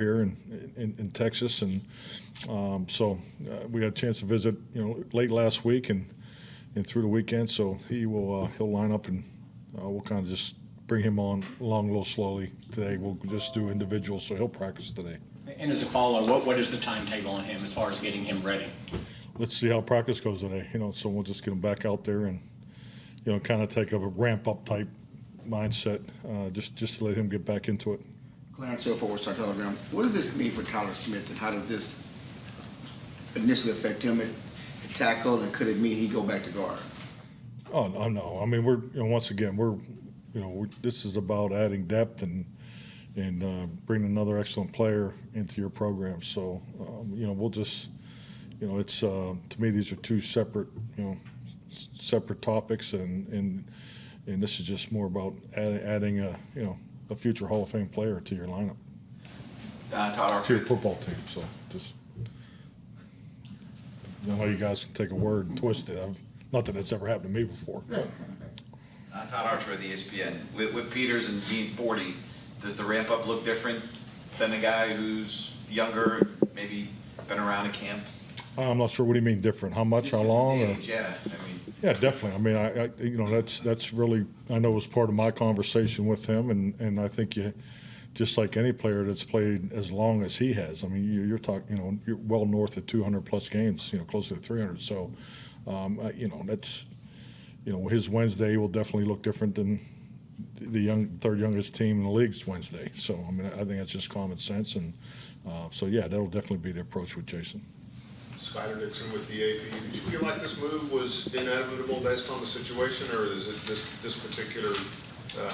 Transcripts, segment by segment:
here in Texas, and so we had a chance to visit, late last week and through the weekend. So he'll line up, and we'll kind of just bring him along a little slowly today. We'll just do individuals, so he'll practice today. And as a follow-up, what is the timetable on him as far as getting him ready? Let's see how practice goes today. So we'll just get him back out there and kind of take a ramp-up type mindset, just to let him get back into it. Clarence Hill, Fort Worth Star-Telegram. What does this mean for Tyler Smith, and how does this initially affect him at tackle, and could it mean he go back to guard? Oh no! I mean, we're once again this is about adding depth and bringing another excellent player into your program. So we'll just it's to me these are two separate topics, and this is just more about adding a future Hall of Fame player to your lineup, to your football team. So just how you guys can take a word and twist it. Not that it's ever happened to me before. Todd Archer of the ESPN. With Peters and being 40, does the ramp up look different than a guy who's younger, maybe been around a camp? I'm not sure. What do you mean different? How much? How long? Age, yeah. Yeah, definitely. I mean, that's really, I know, was part of my conversation with him, and I think just like any player that's played as long as he has. I mean, you're talking, you're well north of 200 plus games, closer to 300. So, that's, his Wednesday will definitely look different than the third youngest team in the league's Wednesday. So, I mean, I think that's just common sense, and so yeah, that'll definitely be the approach with Jason. Skyler Dixon with the AP. Did you feel like this move was inevitable based on the situation, or is it this particular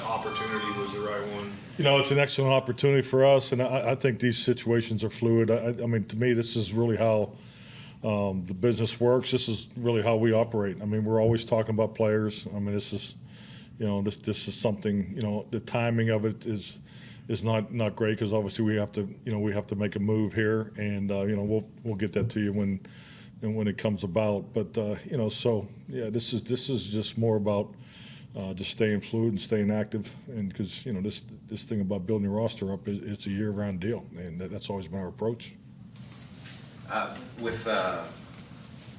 opportunity was the right one? It's an excellent opportunity for us, and I think these situations are fluid. I mean, to me, this is really how the business works. This is really how we operate. I mean, we're always talking about players. I mean, this is, this is something. The timing of it is not great, because obviously we have to make a move here, and we'll get that to you when it comes about. But so yeah, this is just more about just staying fluid and staying active, and because this thing about building your roster up, it's a year-round deal, and that's always been our approach.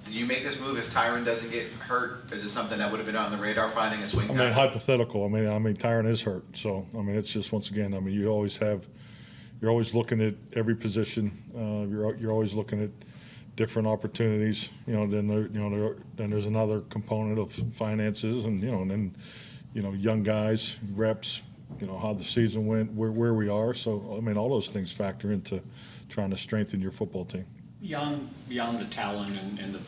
Did you make this move if Tyron doesn't get hurt? Is it something that would have been on the radar, finding a swing tackle? I mean, hypothetical. I mean, Tyron is hurt, so I mean, it's just, once again, I mean, you're always looking at every position. You're always looking at different opportunities. Then there's another component of finances, and then young guys, reps. How the season went, where we are. So I mean, all those things factor into trying to strengthen your football team. Beyond the talent and the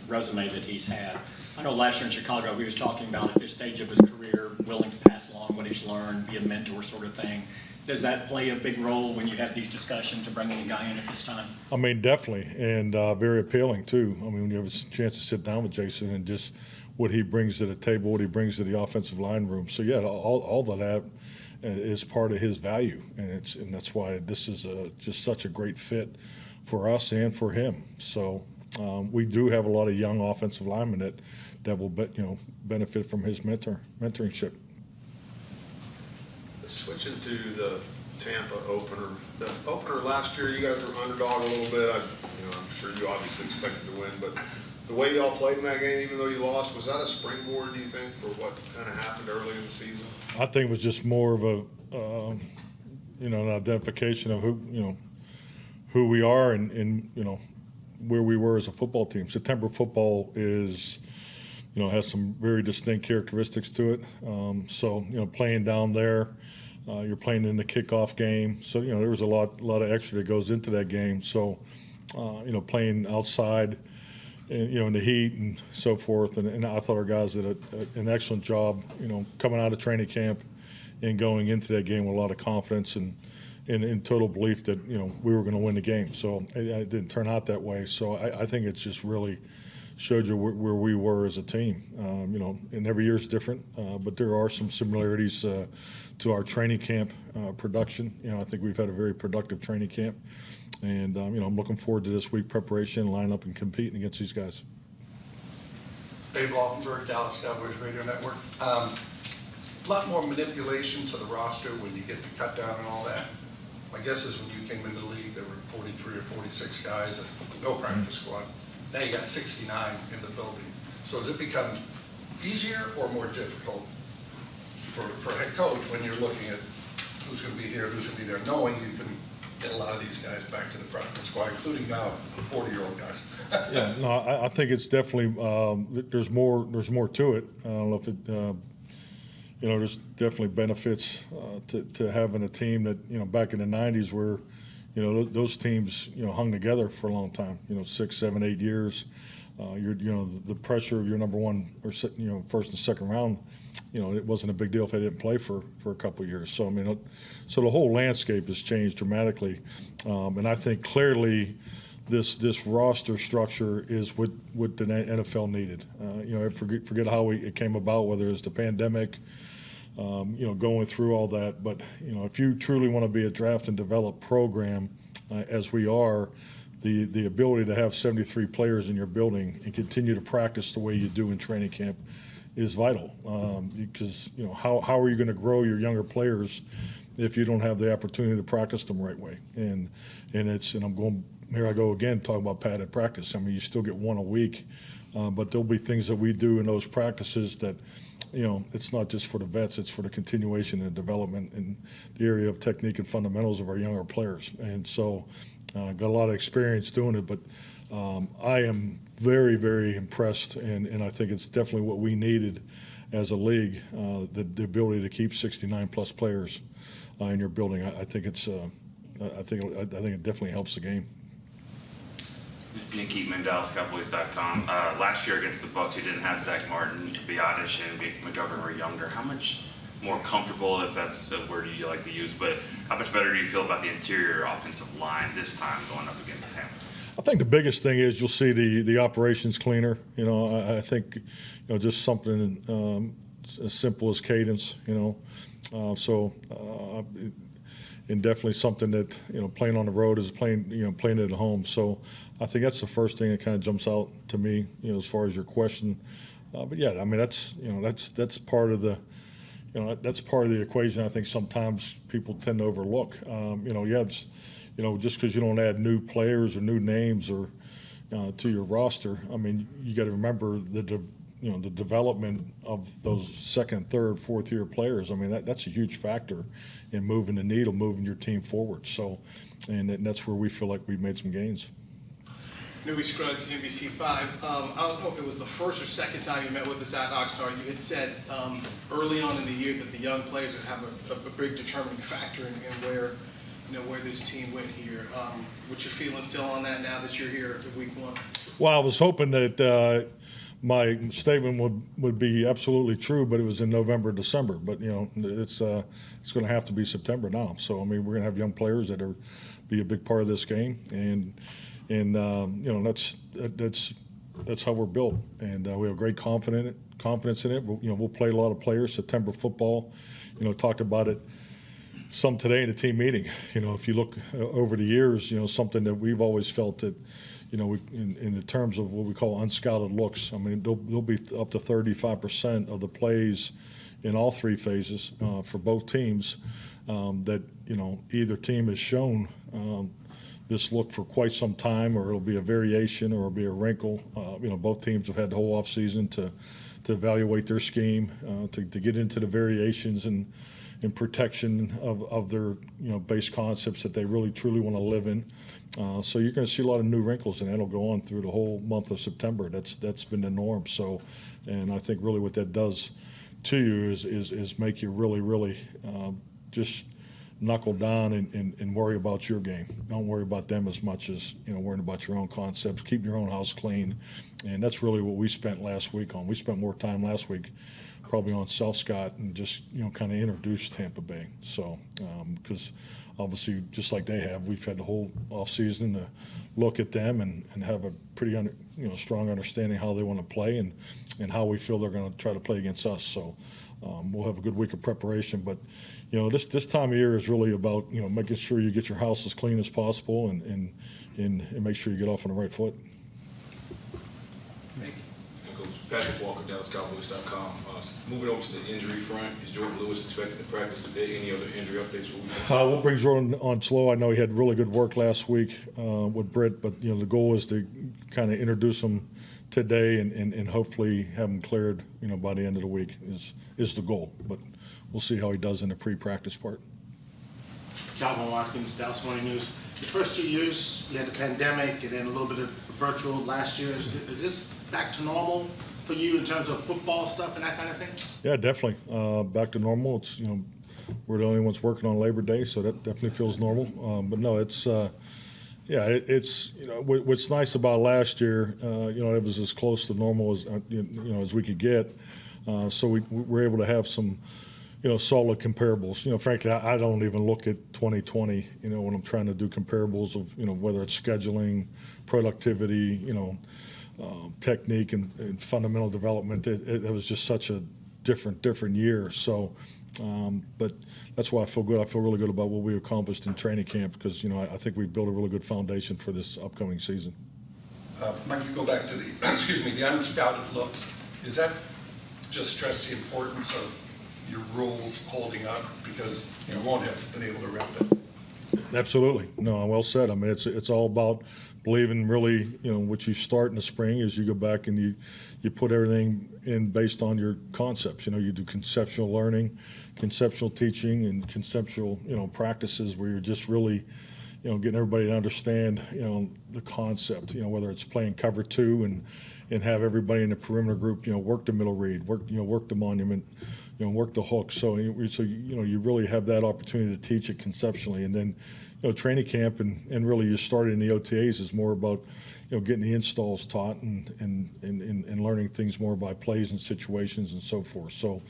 resume that he's had, I know last year in Chicago he was talking about at this stage of his career, willing to pass along what he's learned, be a mentor sort of thing. Does that play a big role when you have these discussions of bringing a guy in at this time? I mean, definitely, and very appealing too. I mean, when you have a chance to sit down with Jason and just what he brings to the table, what he brings to the offensive line room. So yeah, all of that is part of his value, and that's why this is just such a great fit for us and for him. So we do have a lot of young offensive linemen that will benefit from his mentorship. Switching to the Tampa opener. The opener last year, you guys were underdog a little bit. I'm sure you obviously expected to win, but the way y'all played in that game, even though you lost, was that a springboard, do you think, for what kind of happened early in the season? I think it was just more of a, an identification of who we are and where we were as a football team. September football is, has some very distinct characteristics to it. So playing down there, you're playing in the kickoff game. So there was a lot of extra that goes into that game. So playing outside, and in the heat and so forth. And I thought our guys did an excellent job. Coming out of training camp and going into that game with a lot of confidence and in total belief that we were going to win the game. So it didn't turn out that way. So I think it's just really showed you where we were as a team. And every year is different, but there are some similarities to our training camp production. I think we've had a very productive training camp, and I'm looking forward to this week preparation, line up and competing against these guys. Dave Laufenberg, Dallas Cowboys Radio Network. A lot more manipulation to the roster when you get the cut down and all that. My guess is when you came into the league, there were 43 or 46 guys and no practice squad. Now you got 69 in the building. So has it become easier or more difficult for a head coach when you're looking at who's going to be here, who's going to be there, knowing you can get a lot of these guys back to the practice squad, including now 40-year-old guys? Yeah, no, I think it's definitely there's more to it. I don't know if it there's definitely benefits to having a team that back in the '90s where those teams hung together for a long time, 6, 7, 8 years. The pressure of your number one or first and second round, it wasn't a big deal if they didn't play for a couple of years. So I mean, so the whole landscape has changed dramatically, and I think clearly this roster structure is what the NFL needed. Forget how it came about, whether it's the pandemic, going through all that. But if you truly want to be a draft and develop program, as we are, the ability to have 73 players in your building and continue to practice the way you do in training camp is vital. Because how are you going to grow your younger players if you don't have the opportunity to practice them the right way? And I'm going. Here I go again, talking about padded practice. I mean, you still get one a week, but there'll be things that we do in those practices that, it's not just for the vets, it's for the continuation and development in the area of technique and fundamentals of our younger players. And so got a lot of experience doing it, but I am very, very impressed, and I think it's definitely what we needed as a league, the ability to keep 69-plus players in your building. I think it definitely helps the game. Nick Eatman, DallasCowboys.com. Last year against the Bucs, you didn't have Zach Martin, Biotish, and McGovern were younger. How much more comfortable, if that's a word you like to use, but how much better do you feel about the interior offensive line this time going up against Tampa? I think the biggest thing is you'll see the operations cleaner. I think just something as simple as cadence. And definitely something that playing on the road is playing it at home. So I think that's the first thing that kind of jumps out to me as far as your question. But yeah, I mean that's part of the that's part of the equation. I think sometimes people tend to overlook. Just because you don't add new players or new names or to your roster, I mean you got to remember the development of those second, third, fourth-year players. I mean, that's a huge factor in moving the needle, moving your team forward. So, and that's where we feel like we've made some gains. Newey Scruggs, NBC5. I don't know if it was the first or second time you met with us at Oxnard. You had said early on in the year that the young players would have a big determining factor in where this team went here. What's your feeling still on that now that you're here at week one? Well, I was hoping that my statement would be absolutely true, but it was in November, December. But it's going to have to be September now. So I mean, we're going to have young players that are be a big part of this game, and that's how we're built, and we have great confidence in it. We'll play a lot of players. September football, talked about it some today in the team meeting. If you look over the years, something that we've always felt that. In the terms of what we call unscouted looks, I mean, there'll be up to 35% of the plays in all three phases for both teams that, either team has shown this look for quite some time, or it'll be a variation, or it'll be a wrinkle. Both teams have had the whole offseason to evaluate their scheme, to get into the variations and protection of their base concepts that they really truly want to live in. So you're going to see a lot of new wrinkles, and that'll go on through the whole month of September. That's been the norm. So, and I think really what that does to you is make you really just knuckle down and worry about your game. Don't worry about them as much as worrying about your own concepts. Keep your own house clean, and that's really what we spent last week on. We spent more time last week probably on Self-Scott and just kind of introduce Tampa Bay. So because obviously just like they have, we've had the whole offseason to look at them and have a pretty strong understanding how they want to play and how we feel they're going to try to play against us. So we'll have a good week of preparation, but this time of year is really about making sure you get your house as clean as possible and make sure you get off on the right foot. Thank you. Coach, Patrick Walker, DallasCowboys.com. Moving over to the injury front, is Jordan Lewis expected to practice today? Any other injury updates for week? We'll bring Jordan on slow. I know he had really good work last week with Britt, but the goal is to kind of introduce him today and hopefully have him cleared by the end of the week is the goal. But we'll see how he does in the pre-practice part. Calvin Watkins, Dallas Morning News. The first 2 years, we had the pandemic and then a little bit of virtual last year. Is this back to normal for you in terms of football stuff and that kind of thing? Yeah, definitely. Back to normal. It's we're the only ones working on Labor Day, so that definitely feels normal. But no, it's it's what's nice about last year. It was as close to normal as as we could get. So we were able to have some solid comparables. Frankly, I don't even look at 2020. When I'm trying to do comparables of whether it's scheduling, productivity, technique and fundamental development. It was just such a different year. So, but that's why I feel good. I feel really good about what we accomplished in training camp because I think we built a really good foundation for this upcoming season. Mike, you go back to the unscouted looks. Is that just stress the importance of your rules holding up because you won't have been able to rep it? Absolutely. No, well said. I mean, it's all about believing really, what you start in the spring is you go back and you put everything in based on your concepts. You do conceptual learning, conceptual teaching, and conceptual, practices where you're just really, getting everybody to understand, the concept, whether it's playing cover 2 and have everybody in the perimeter group, work the middle read, work the monument, work the hook. So you really have that opportunity to teach it conceptually. And then, training camp and really you started in the OTAs is more about, getting the installs taught and learning things more by plays and situations and so forth. So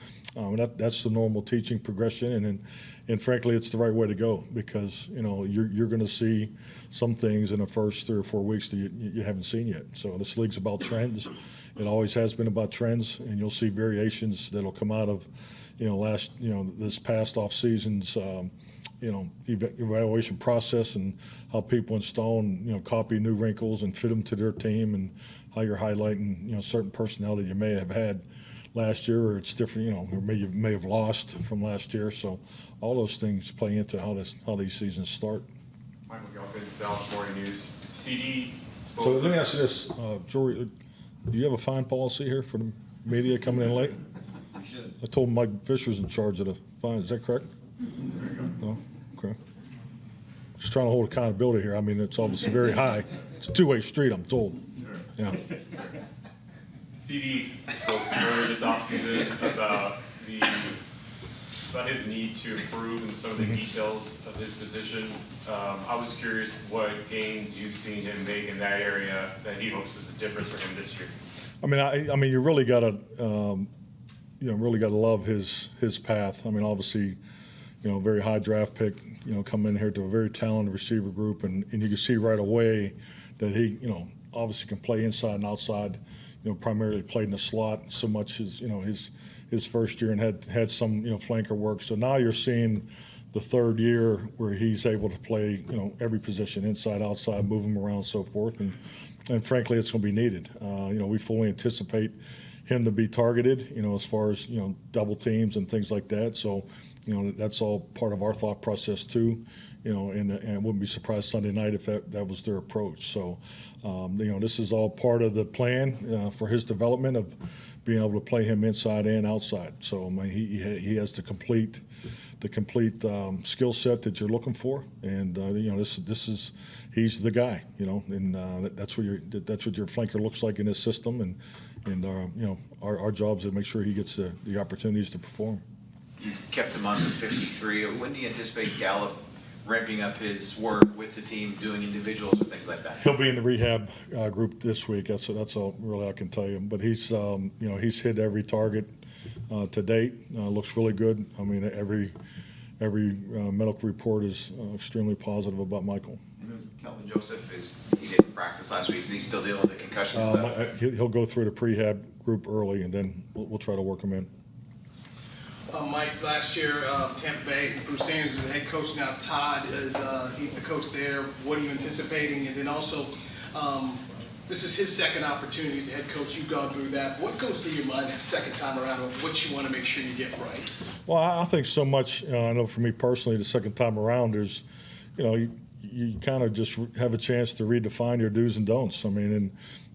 that's the normal teaching progression. And frankly, it's the right way to go because, you're going to see some things in the first 3 or 4 weeks that you haven't seen yet. So this league's about trends. It always has been about trends, and you'll see variations that'll come out of, this past off season's, evaluation process and how people install and, copy new wrinkles and fit them to their team and how you're highlighting, certain personnel that you may have had last year or it's different, or you may have lost from last year. So all those things play into how these seasons start. Mike McCarthy, Dallas Morning News. CD spoke. So let me ask you this, Jory, do you have a fine policy here for the media coming in late? We should. I told Mike Fisher's in charge of the fine. Is that correct? No? Okay. Just trying to hold accountability here. I mean, it's obviously very high. It's a two-way street, I'm told. Yeah. CD spoke earlier this offseason about his need to improve in some of the details of his position. I was curious what gains you've seen him make in that area that he hopes is a difference for him this year. I mean, you really gotta, really gotta love his path. I mean, obviously, very high draft pick. Come in here to a very talented receiver group, and you can see right away that he, obviously can play inside and outside. Primarily played in the slot so much as his first year and had some flanker work. So now you're seeing the third year where he's able to play every position, inside, outside, move him around, so forth. And frankly, it's going to be needed. We fully anticipate him to be targeted, as far as, double teams and things like that. So, that's all part of our thought process too, and I wouldn't be surprised Sunday night if that was their approach. So, this is all part of the plan for his development of being able to play him inside and outside. So, I mean, he has the complete skill set that you're looking for, and he's the guy, and that's what your flanker looks like in this system, and our job is to make sure he gets the opportunities to perform. You kept him on the 53. When do you anticipate Gallup ramping up his work with the team, doing individuals and things like that? He'll be in the rehab group this week. That's all really I can tell you. But he's hit every target to date. Looks really good. I mean, every medical report is extremely positive about Michael. Kelvin Joseph he didn't practice last week. Is he still dealing with the concussion stuff? He'll go through the prehab group early, and then we'll try to work him in. Mike, last year, Tampa Bay, Bruce Sanders was the head coach. Now Todd he's the coach there. What are you anticipating? And then also, This is his second opportunity as a head coach. You've gone through that. What goes through your mind that second time around and what you want to make sure you get right? Well, I think so much. I know for me personally, the second time around, there's, you kind of just have a chance to redefine your do's and don'ts. I mean,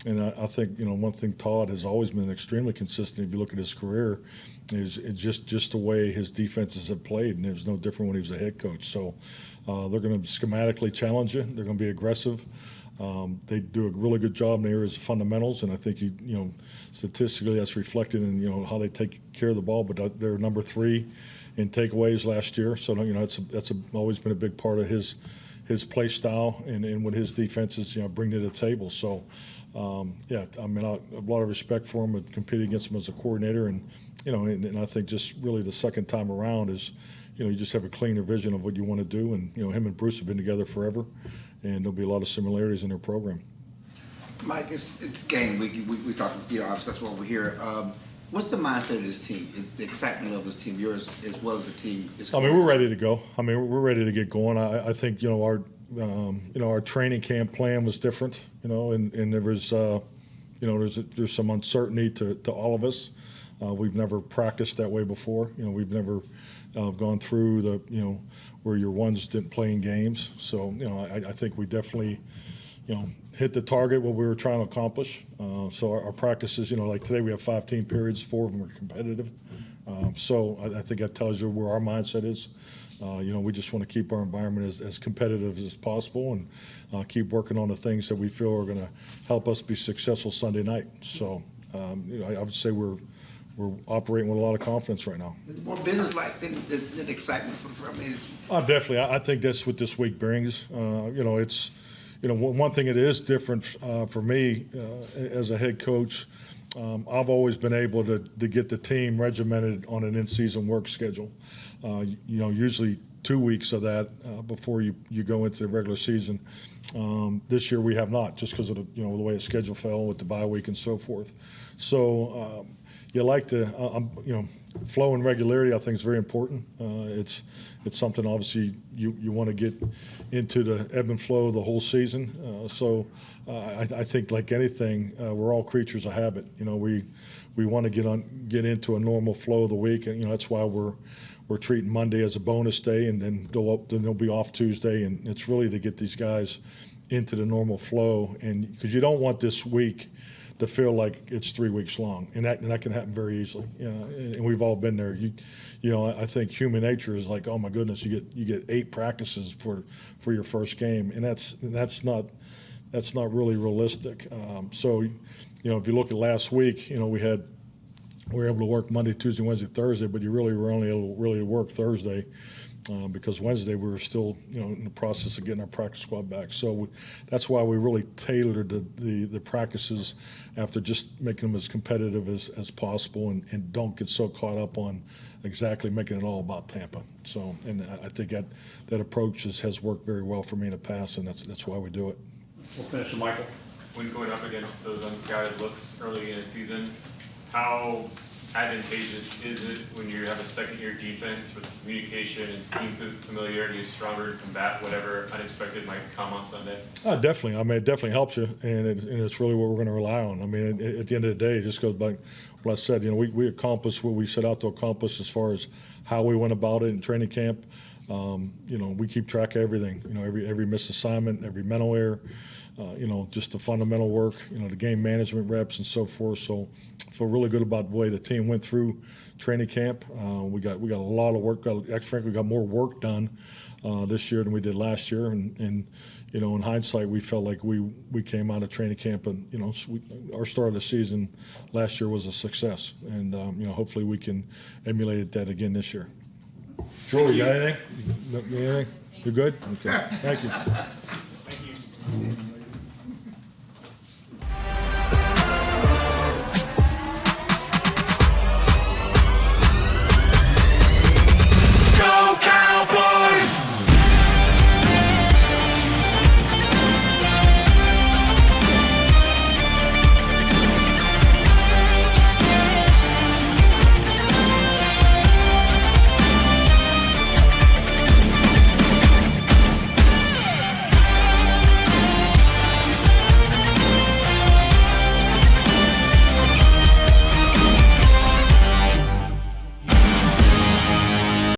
and I think one thing Todd has always been extremely consistent. If you look at his career, is just the way his defenses have played, and it was no different when he was a head coach. So they're going to schematically challenge you. They're going to be aggressive. They do a really good job in the areas of fundamentals, and I think statistically that's reflected in how they take care of the ball. But they're number 3 in takeaways last year, so that's always been a big part of his play style and what his defenses bring to the table. So yeah, I mean, I have a lot of respect for him and competing against him as a coordinator, and and I think just really the second time around is you just have a cleaner vision of what you want to do, and him and Bruce have been together forever. And there'll be a lot of similarities in their program. Mike, it's game week. We talk, obviously that's what we're here. What's the mindset of this team, the excitement level of this team, yours as well as the team? I mean, we're ready to go. I mean, we're ready to get going. I think our training camp plan was different, and there was there's some uncertainty to all of us. We've never practiced that way before. We've never gone through the where your ones didn't play in games. So I think we definitely hit the target what we were trying to accomplish. So our practices, like today we have 5 team periods, 4 of them are competitive. So I think that tells you where our mindset is. We just want to keep our environment as competitive as possible and keep working on the things that we feel are going to help us be successful Sunday night. So I would say we're operating with a lot of confidence right now. It's more business-like than excitement for me. Definitely. I think that's what this week brings. It's one thing it is different for me as a head coach. I've always been able to get the team regimented on an in-season work schedule. Usually 2 weeks of that before you go into the regular season. This year we have not, just because of the way the schedule fell with the bye week and so forth. So you like to flow and regularity. I think is very important. It's something obviously you want to get into the ebb and flow of the whole season. So I think like anything, we're all creatures of habit. We want to get into a normal flow of the week, and that's why we're treating Monday as a bonus day, and then they'll be off Tuesday, and it's really to get these guys into the normal flow, and because you don't want this week to feel like it's 3 weeks long, and that can happen very easily. And we've all been there. I think human nature is like, oh my goodness, you get 8 practices for your first game, and that's not really realistic. So if you look at last week, we were able to work Monday, Tuesday, Wednesday, Thursday, but you really were only able to work Thursday. Because Wednesday we were still, in the process of getting our practice squad back. So that's why we really tailored the practices after just making them as competitive as possible, and don't get so caught up on exactly making it all about Tampa. So, and I think that approach has worked very well for me in the past, and that's why we do it. We'll finish with Michael. When going up against those unscouted looks early in a season, how advantageous is it when you have a second-year defense with communication and scheme familiarity is stronger to combat whatever unexpected might come on Sunday? Definitely. I mean, it definitely helps you, and it's really what we're going to rely on. I mean, at the end of the day, it just goes back to what I said. We accomplished what we set out to accomplish as far as how we went about it in training camp. We keep track of everything. Every missed assignment, every mental error. Just the fundamental work. The game management reps and so forth. So I feel really good about the way the team went through training camp. We got a lot of work. Frankly, we got more work done this year than we did last year. And in hindsight, we felt like we came out of training camp and our start of the season last year was a success. And hopefully we can emulate that again this year. Drew, you got anything? Anything? You good? Okay. Thank you. Thank you.